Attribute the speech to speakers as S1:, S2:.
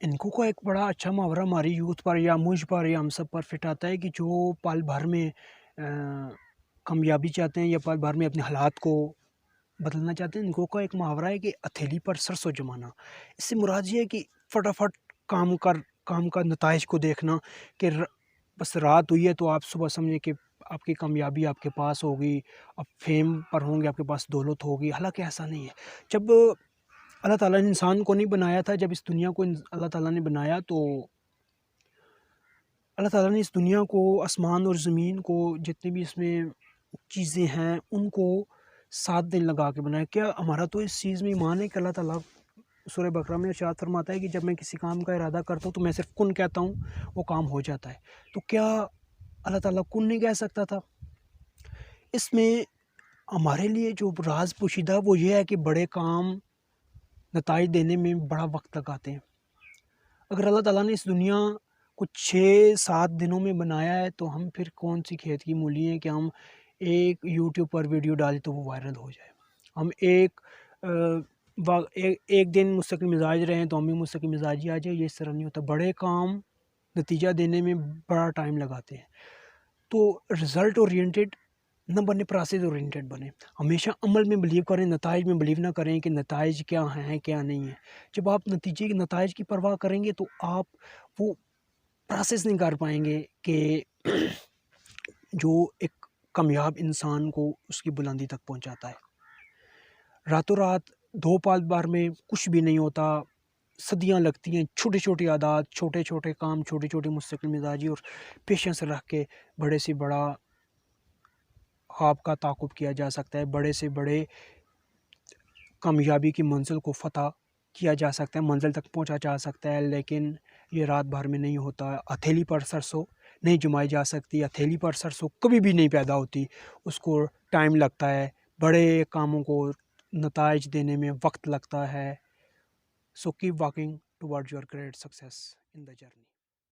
S1: इनको को एक बड़ा अच्छा मुहावरा हमारी यूथ पर या मुझ पर या हम सब पर फिट आता है कि जो पल भर में कामयाबी चाहते हैं या पल भर में अपने हालात को बदलना चाहते हैं, इनको का एक मुहावरा है कि हथेली पर सरसों जमाना। इससे मुराद ये है कि फटाफट काम का नताइज को देखना कि बस रात हुई है तो आप सुबह समझें कि आपकी कामयाबी आपके पास होगी, आप फेम पर होंगे, आपके पास दौलत होगी। हालांकि ऐसा नहीं है। जब अल्लाह ताला ने इंसान को नहीं बनाया था, जब इस दुनिया को अल्लाह ताला ने बनाया तो अल्लाह ताला ने इस दुनिया को, आसमान और ज़मीन को, जितनी भी इसमें चीज़ें हैं, उनको 7 दिन लगा के बनाया। क्या हमारा तो इस चीज़ में ईमान है कि अल्लाह ताला सूरह बकरा में इरशाद फरमाता है कि जब मैं किसी काम का इरादा करता हूँ तो मैं सिर्फ़ कुन कहता हूँ, वो काम हो जाता है। तो क्या अल्लाह ताला कुन नहीं कह सकता था? इसमें हमारे लिए जो राज़ पोशीदा वो ये है कि बड़े काम नताइज देने में बड़ा वक़्त लगाते हैं। अगर अल्लाह ताला ने इस दुनिया को 6-7 दिनों में बनाया है तो हम फिर कौन-सी खेत की मूली हैं कि हम एक यूट्यूब पर वीडियो डालें तो वो वायरल हो जाए। हम एक दिन मुस्तकिल मिज़ाज रहें तो हम भी मुस्तकिल मिज़ाजी आ जाए, ये इस तरह नहीं होता। बड़े काम नतीजा देने में बड़ा टाइम लगाते हैं। तो रिज़ल्ट ओरिएंटेड ना बने, प्रोसेस ओरिएंटेड बने। हमेशा अमल में बिलीव करें, नताइज में बिलीव ना करें कि नताइज क्या हैं, क्या नहीं है। जब आप नतीजे के नताइज की परवाह करेंगे तो आप वो प्रोसेस नहीं कर पाएँगे कि जो एक कामयाब इंसान को उसकी बुलंदी तक पहुँचाता है। रातों रात 2 पल भर में कुछ भी नहीं होता, सदियाँ लगती हैं। छोटी-छोटी आदत, छोटे-छोटे काम, छोटी-छोटी मुस्तकिल मिज़ाजी और पेशेंस रख के बड़े से बड़ा ख्वाब का ताक़ुब किया जा सकता है। बड़े से बड़े कामयाबी की मंज़िल को फ़तह किया जा सकता है, मंज़िल तक पहुँचा जा सकता है, लेकिन ये रात भर में नहीं होता। हथेली पर सरसों नहीं जमाई जा सकती, हथेली पर सरसों कभी भी नहीं पैदा होती, उसको टाइम लगता है। बड़े कामों को नताइज देने में वक़्त लगता है। So keep working towards your great success in the journey.